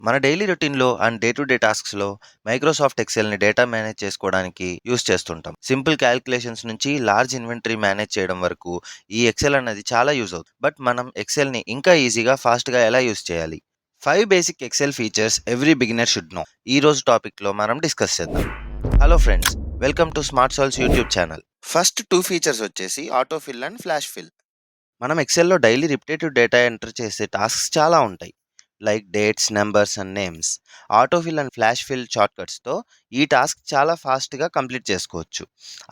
మన డైలీ రొటీన్‌లో and day to day టాస్క్స్‌లో మైక్రోసాఫ్ట్ ఎక్సెల్‌ని డేటా మేనేజ్ చేసుకోవడానికి యూజ్ చేస్తుంటాం. సింపుల్ క్యాలిక్యులేషన్స్ నుంచి లార్జ్ ఇన్వెంటరీ మేనేజ్ చేయడం వరకు ఈ ఎక్సెల్ అనేది చాలా యూజ్ అవుతుంది. బట్ మనం ఎక్సెల్‌ని ఇంకా ఈజీగా, ఫాస్ట్‌గా ఎలా యూజ్ చేయాలి? 5 basic Excel features every beginner should know. ఈ రోజు టాపిక్‌లో మనం డిస్కస్ చేద్దాం. Hello friends, welcome to Smart Solves YouTube channel. First 2 features వచ్చేసి auto fill and flash fill. మనం ఎక్సెల్‌లో డైలీ రిపిటేటివ్ డేటా ఎంటర్ చేసే టాస్క్స్ చాలా ఉంటాయి. Like dates, numbers and names. Autofill and flash fill షార్ట్‌కట్స్‌తో ఈ టాస్క్ చాలా ఫాస్ట్‌గా కంప్లీట్ చేసుకోవచ్చు.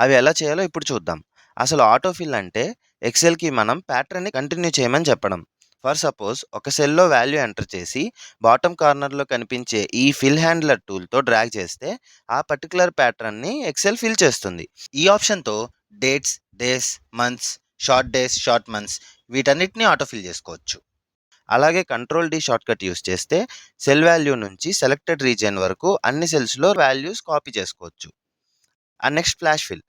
అవి ఎలా చేయాలో ఇప్పుడు చూద్దాం. అసలు ఆటోఫిల్ అంటే ఎక్సెల్‌కి మనం ప్యాటర్న్‌ని కంటిన్యూ చేయమని చెప్పడం. ఫర్ సపోజ్ ఒక సెల్‌లో వాల్యూ ఎంటర్ చేసి బాటమ్ కార్నర్‌లో కనిపించే ఈ ఫిల్ హ్యాండ్లర్ టూల్‌తో డ్రాగ్ చేస్తే ఆ పర్టిక్యులర్ ప్యాటర్న్‌ని ఎక్సెల్ ఫిల్ చేస్తుంది. ఈ ఆప్షన్‌తో dates, days, months, short days, short months వీటన్నిటిని ఆటోఫిల్ చేసుకోవచ్చు. అలాగే కంట్రోల్ డి షార్ట్‌కట్ యూజ్ చేస్తే సెల్ వాల్యూ నుంచి సెలెక్టెడ్ రీజియన్ వరకు అన్ని సెల్స్‌లో వాల్యూస్ కాపీ చేసుకోవచ్చు. And next flash fill.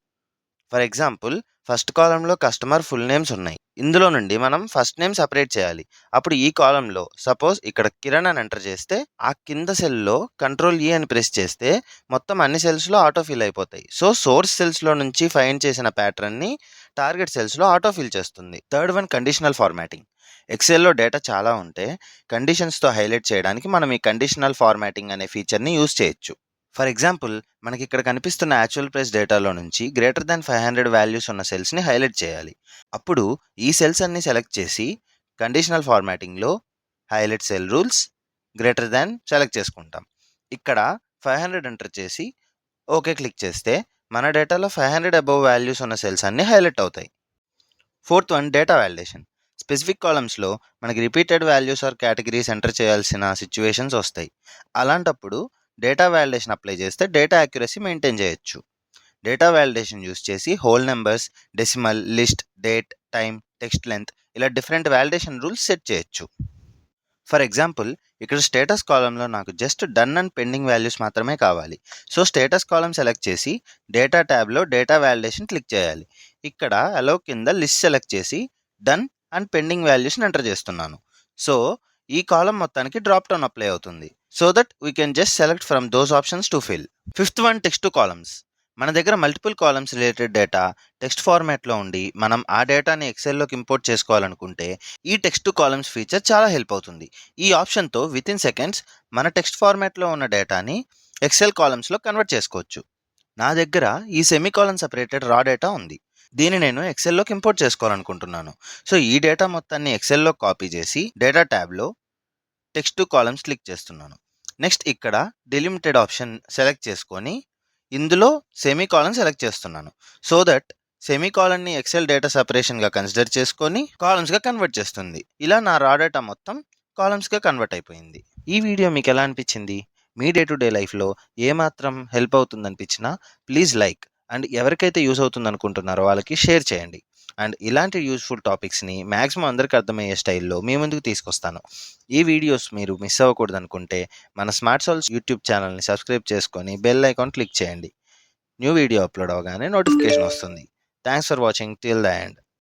For example first కాలమ్‌లో కస్టమర్ ఫుల్ నేమ్స్ ఉన్నాయి. ఇందులో నుండి మనం ఫస్ట్ నేమ్ సెపరేట్ చేయాలి. అప్పుడు ఈ కాలమ్‌లో సపోజ్ ఇక్కడ కిరణ్ అని ఎంటర్ చేస్తే ఆ కింద సెల్‌లో కంట్రోల్ ఈ అని ప్రెస్ చేస్తే మొత్తం అన్ని సెల్స్‌లో ఆటో ఫిల్ అయిపోతాయి. సో సోర్స్ సెల్స్‌లో నుంచి ఫైండ్ చేసిన ప్యాటర్న్‌ని టార్గెట్ సెల్స్‌లో ఆటో ఫిల్ చేస్తుంది. Third one conditional formatting. ఎక్సెల్‌లో డేటా చాలా ఉంటే కండిషన్స్‌తో హైలైట్ చేయడానికి మనం ఈ కండిషనల్ ఫార్మాటింగ్ అనే ఫీచర్‌ని యూజ్ చేయొచ్చు. ఫర్ ఎగ్జాంపుల్ మనకి ఇక్కడ కనిపిస్తున్న యాక్చువల్ ప్రైస్ డేటాలో నుంచి గ్రేటర్ దాన్ 500 వాల్యూస్ ఉన్న సెల్స్‌ని హైలైట్ చేయాలి. అప్పుడు ఈ సెల్స్ అన్ని సెలెక్ట్ చేసి కండిషనల్ ఫార్మాటింగ్‌లో highlight cell rules greater than select చేసుకుంటాం. ఇక్కడ 500 ఎంటర్ చేసి ఓకే క్లిక్ చేస్తే మన డేటాలో 500 అబోవ్ వాల్యూస్ ఉన్న సెల్స్ అన్ని హైలైట్ అవుతాయి. Fourth one data validation. Specific కాలమ్స్‌లో మనకి repeated values or categories enter చేయాల్సిన సిట్యుయేషన్స్ వస్తాయి. అలాంటప్పుడు డేటా వాలిడేషన్ అప్లై చేస్తే డేటా యాక్యురసీ మెయింటైన్ చేయొచ్చు. డేటా వాలిడేషన్ యూజ్ చేసి whole numbers, decimal, list, date, time, text length ఇలా డిఫరెంట్ వాలిడేషన్ రూల్స్ సెట్ చేయొచ్చు. ఫర్ ఎగ్జాంపుల్ ఇక్కడ స్టేటస్ కాలంలో నాకు just done and pending values మాత్రమే కావాలి. సో స్టేటస్ కాలం సెలెక్ట్ చేసి డేటా ట్యాబ్లో డేటా వాలిడేషన్ క్లిక్ చేయాలి. ఇక్కడ అలో కింద లిస్ట్ సెలెక్ట్ చేసి డన్ అండ్ పెండింగ్ వాల్యూస్ని ఎంటర్ చేస్తున్నాను. సో ఈ కాలం మొత్తానికి డ్రాప్ డౌన్ అప్లై అవుతుంది. So that we can just select from those options to fill. Fifth one text to columns. మన దగ్గర multiple columns related data text ఫార్మాట్లో ఉండి మనం ఆ డేటాని ఎక్సెల్లోకి ఇంపోర్ట్ చేసుకోవాలనుకుంటే ఈ టెక్స్ట్ టు కాలమ్స్ ఫీచర్ చాలా హెల్ప్ అవుతుంది. ఈ ఆప్షన్తో విత్ ఇన్ సెకండ్స్ మన టెక్స్ట్ ఫార్మాట్లో ఉన్న డేటాని ఎక్సెల్ కాలమ్స్లో కన్వర్ట్ చేసుకోవచ్చు. నా దగ్గర ఈ సెమీకాలన్ సెపరేటెడ్ రా డేటా ఉంది. దీన్ని నేను ఎక్సెల్లోకి ఇంపోర్ట్ చేసుకోవాలనుకుంటున్నాను. సో ఈ డేటా మొత్తాన్ని ఎక్సెల్లో కాపీ చేసి డేటా ట్యాబ్లో టెక్స్ట్ టు కాలమ్స్ క్లిక్ చేస్తున్నాను. నెక్స్ట్ ఇక్కడ డిలిమిటెడ్ ఆప్షన్ సెలెక్ట్ చేసుకొని ఇందులో సెమీకాలన్ సెలెక్ట్ చేస్తున్నాను. సో దట్ సెమీకాలన్ని ఎక్సెల్ డేటా సెపరేషన్గా కన్సిడర్ చేసుకొని కాలమ్స్గా కన్వర్ట్ చేస్తుంది. ఇలా నా రా డేటా మొత్తం కాలమ్స్గా కన్వర్ట్ అయిపోయింది. ఈ వీడియో మీకు ఎలా అనిపించింది? మీ డే టు డే లైఫ్లో ఏమాత్రం హెల్ప్ అవుతుంది అనిపించినా ప్లీజ్ లైక్ అండ్ ఎవరికైతే యూస్ అవుతుంది అనుకుంటున్నారో వాళ్ళకి షేర్ చేయండి. అండ్ ఇలాంటి యూస్ఫుల్ టాపిక్స్ని మ్యాక్సిమం అందరికీ అర్థమయ్యే స్టైల్లో మీ ముందుకు తీసుకొస్తాను. ఈ వీడియోస్ మీరు మిస్ అవ్వకూడదు అనుకుంటే మన స్మార్ట్ సాల్వ్స్ యూట్యూబ్ ఛానల్ని సబ్స్క్రైబ్ చేసుకొని బెల్ ఐకాన్ క్లిక్ చేయండి. న్యూ వీడియో అప్లోడ్ అవ్వగానే నోటిఫికేషన్ వస్తుంది. Thanks for watching till the end.